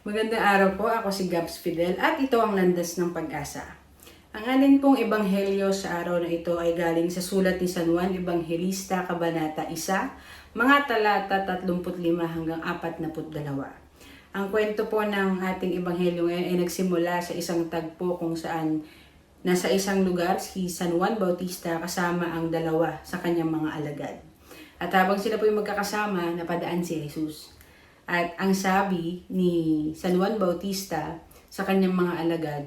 Magandang araw po, ako si Gabs Fidel at ito ang Landas ng Pag-asa. Ang ating pong ebanghelyo sa araw na ito ay galing sa sulat ni San Juan Evangelista, Kabanata 1, mga talata 35 hanggang 42. Ang kwento po ng ating ebanghelyo ngayon ay nagsimula sa isang tagpo kung saan nasa isang lugar si San Juan Bautista kasama ang dalawa sa kanyang mga alagad. At habang sila po yung magkakasama, napadaan si Jesus. At ang sabi ni San Juan Bautista sa kanyang mga alagad,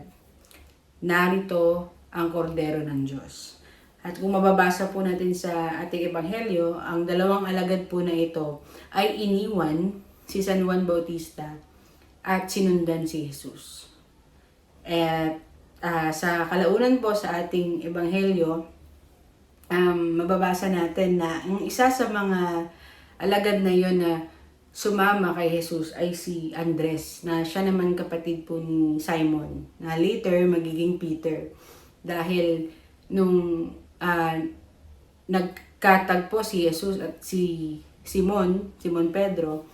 narito ang kordero ng Diyos. At kung mababasa po natin sa ating ebanghelyo, ang dalawang alagad po na ito ay iniwan si San Juan Bautista at sinundan si Jesus. At sa kalaunan po sa ating ebanghelyo, mababasa natin na ang isa sa mga alagad na yon na sumama kay Jesus ay si Andres, na siya naman kapatid po ni Simon, na later magiging Peter. Dahil nung nagkatagpo si Jesus at si Simon Pedro,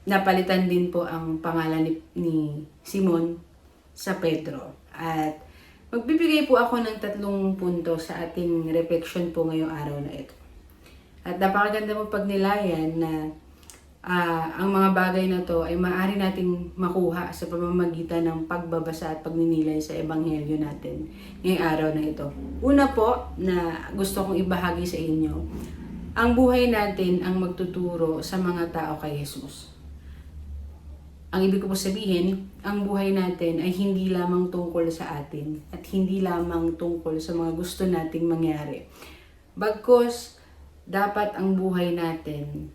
napalitan din po ang pangalan ni Simon sa Pedro. At magbibigay po ako ng 3 punto sa ating reflection po ngayong araw na ito. At napakaganda mo pagnilayan na ang mga bagay na to ay maaari nating makuha sa pamamagitan ng pagbabasa at pagninilay sa ebanghelyo natin ngayong araw na ito. Una po na gusto kong ibahagi sa inyo, ang buhay natin ang magtuturo sa mga tao kay Jesus. Ang ibig ko po sabihin, ang buhay natin ay hindi lamang tungkol sa atin at hindi lamang tungkol sa mga gusto nating mangyari. Bagkus, dapat ang buhay natin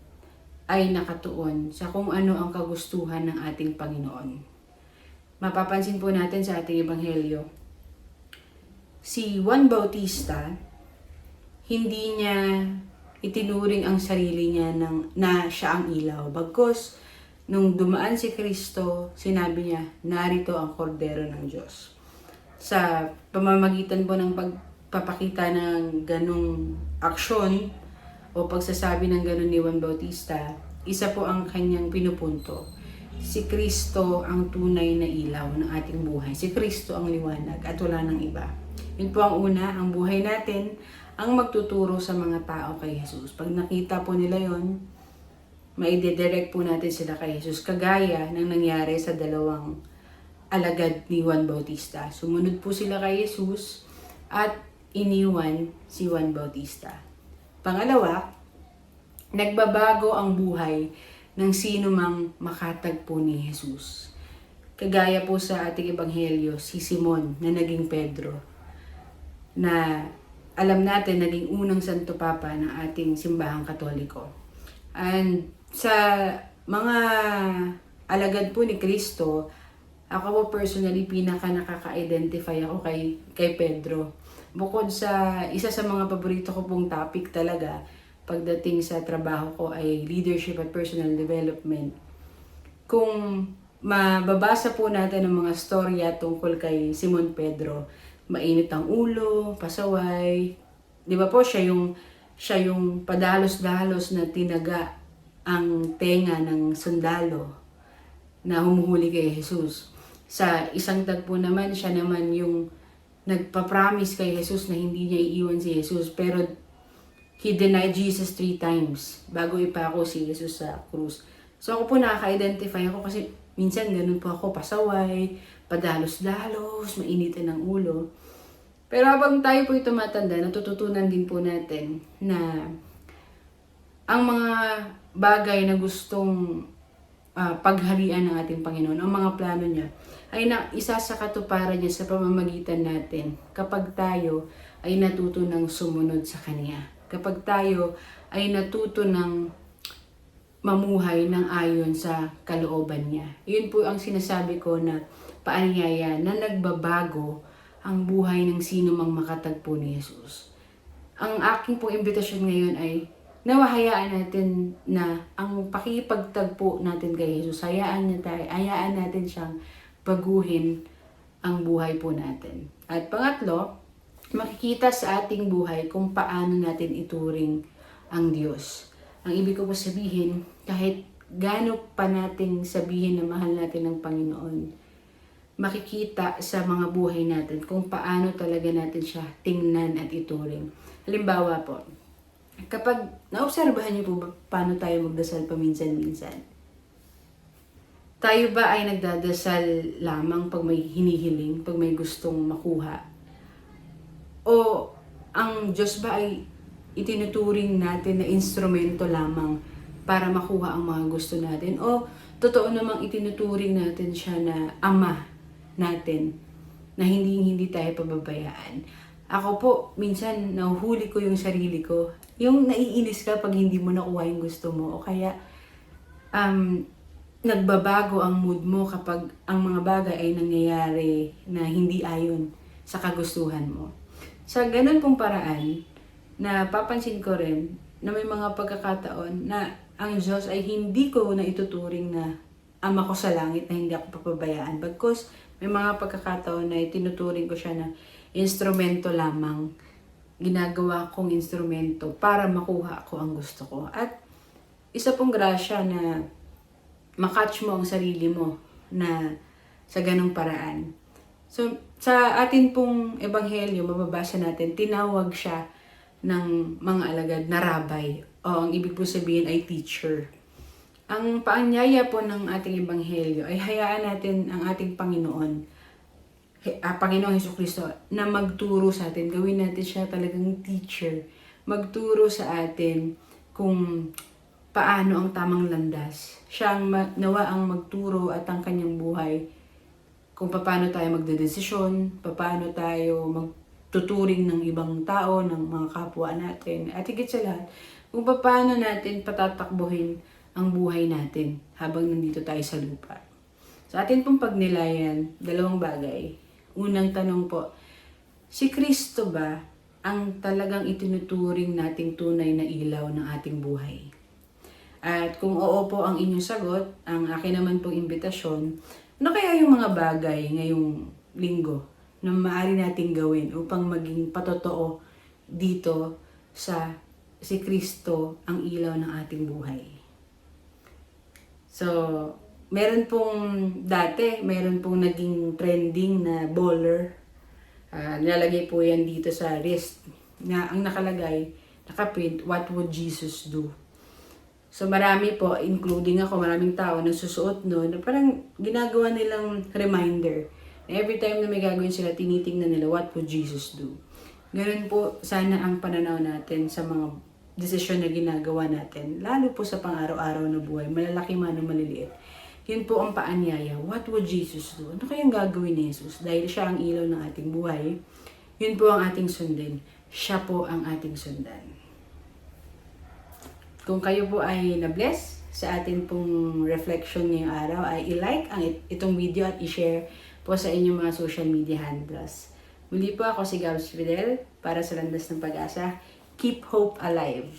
ay nakatuon sa kung ano ang kagustuhan ng ating Panginoon. Mapapansin po natin sa ating ebanghelyo, si Juan Bautista, hindi niya itinuring ang sarili niya na siya ang ilaw. Bagkus, nung dumaan si Kristo, sinabi niya, narito ang kordero ng Diyos. Sa pamamagitan po ng pagpapakita ng ganong aksyon o pagsasabi ng ganon ni Juan Bautista, isa po ang kanyang pinupunto. Si Kristo ang tunay na ilaw ng ating buhay. Si Kristo ang liwanag at wala nang iba. Yun po ang una, ang buhay natin ang magtuturo sa mga tao kay Jesus. Pag nakita po nila yon, maididirect po natin sila kay Jesus. Kagaya ng nangyari sa dalawang alagad ni Juan Bautista. Sumunod po sila kay Jesus at iniwan si Juan Bautista. Pangalawa, nagbabago ang buhay ng sino mang makatagpo ni Jesus. Kagaya po sa ating ebanghelyo, si Simon na naging Pedro, na alam natin naging unang Santo Papa ng ating simbahang Katoliko. And sa mga alagad po ni Kristo, ako po personally pinaka nakaka-identify ako kay Pedro. Bukod sa isa sa mga paborito ko pong topic talaga pagdating sa trabaho ko ay leadership at personal development. Kung mababasa po natin ang mga storya tungkol kay Simon Pedro, mainit ang ulo, pasaway. Di ba po siya yung padalos-dalos na tinaga ang tenga ng sundalo na humuhuli kay Jesus. Sa isang tagpo naman, siya naman yung nagpa-promise kay Jesus na hindi niya iiwan si Jesus, pero he denied Jesus 3 times bago ipako si Jesus sa krus. So ako po nakaka-identify ako kasi minsan ganun po ako, pasaway, padalos-dalos, mainitin ang ulo. Pero habang tayo po tumatanda, natututunan din po natin na ang mga bagay na gustong pagharian ng ating Panginoon, ang mga plano niya, ay isa sa katuparan niya sa pamamagitan natin kapag tayo ay natuto ng sumunod sa Kanya. Kapag tayo ay natuto ng mamuhay ng ayon sa kalooban niya. Yun po ang sinasabi ko na paanyaya na nagbabago ang buhay ng sino mang makatagpo ni Jesus. Ang aking pong imbitasyon ngayon ay nawahayaan natin na ang pakipagtagpo natin kay Jesus, hayaan natin siyang baguhin ang buhay po natin. At pangatlo, makikita sa ating buhay kung paano natin ituring ang Diyos. Ang ibig ko po sabihin, kahit gaano pa nating sabihin na mahal natin ng Panginoon, makikita sa mga buhay natin kung paano talaga natin siya tingnan at ituring. Halimbawa po, kapag naobserbahan niyo po ba paano tayo magdasal paminsan-minsan? Tayo ba ay nagdadasal lamang pag may hinihiling, pag may gustong makuha? O ang Diyos ba ay itinuturing natin na instrumento lamang para makuha ang mga gusto natin? O totoo namang itinuturing natin siya na Ama natin, na hindi tayo pababayaan? Ako po, minsan nahuhuli ko yung sarili ko. Yung naiinis ka pag hindi mo nakuha yung gusto mo. O kaya, nagbabago ang mood mo kapag ang mga bagay ay nangyayari na hindi ayon sa kagustuhan mo. Sa ganun pong paraan, na papansin ko rin na may mga pagkakataon na ang Diyos ay hindi ko na ituturing na Ama ko sa langit na hindi ako papabayaan. Bagkus may mga pagkakataon na itinuturing ko siya na instrumento lamang. Ginagawa kong instrumento para makuha ko ang gusto ko. At isa pong grasya na makatch mo ang sarili mo na sa ganong paraan. So, sa atin pong ebanghelyo, mababasa natin, tinawag siya ng mga alagad na rabbi. O ang ibig po sabihin ay teacher. Ang paanyaya po ng ating ebanghelyo ay hayaan natin ang ating Panginoon, Panginoong Hesukristo, na magturo sa atin. Gawin natin siya talagang teacher. Magturo sa atin kung paano ang tamang landas. Siya ang nawa ang magturo at ang kanyang buhay kung paano tayo magdedesisyon, paano tayo magtuturing ng ibang tao, ng mga kapwa natin, at higit sa lahat, kung paano natin patatakbuhin ang buhay natin habang nandito tayo sa lupa. Sa atin pong pagnilayan, dalawang bagay. Unang tanong po, si Kristo ba ang talagang itinuturing nating tunay na ilaw ng ating buhay? At kung oo po ang inyong sagot, ang akin naman pong imbitasyon, ano kaya yung mga bagay ngayong linggo na maaari nating gawin upang maging patotoo dito sa si Kristo ang ilaw ng ating buhay? So, meron pong naging trending na baller. Nilalagay po yan dito sa wrist na ang nakalagay, nakaprint, "What would Jesus do?" So marami po, including ako, maraming tao nagsusuot no, na parang ginagawa nilang reminder. Every time na may gagawin sila, tinitingnan nila, what would Jesus do? Ganun po sana ang pananaw natin sa mga desisyon na ginagawa natin, lalo po sa pang-araw-araw na buhay, malalaki man o maliliit. Yun po ang paanyaya, what would Jesus do? Ano kayang gagawin ni Jesus? Dahil siya ang ilaw ng ating buhay, yun po ang ating sundin. Siya po ang ating sundan. Kung kayo po ay na-bless sa atin pong reflection ngayong araw, ay i-like itong video at i-share po sa inyong mga social media handles. Muli po ako si Gabs Fidel para sa Landas ng Pag-asa. Keep hope alive!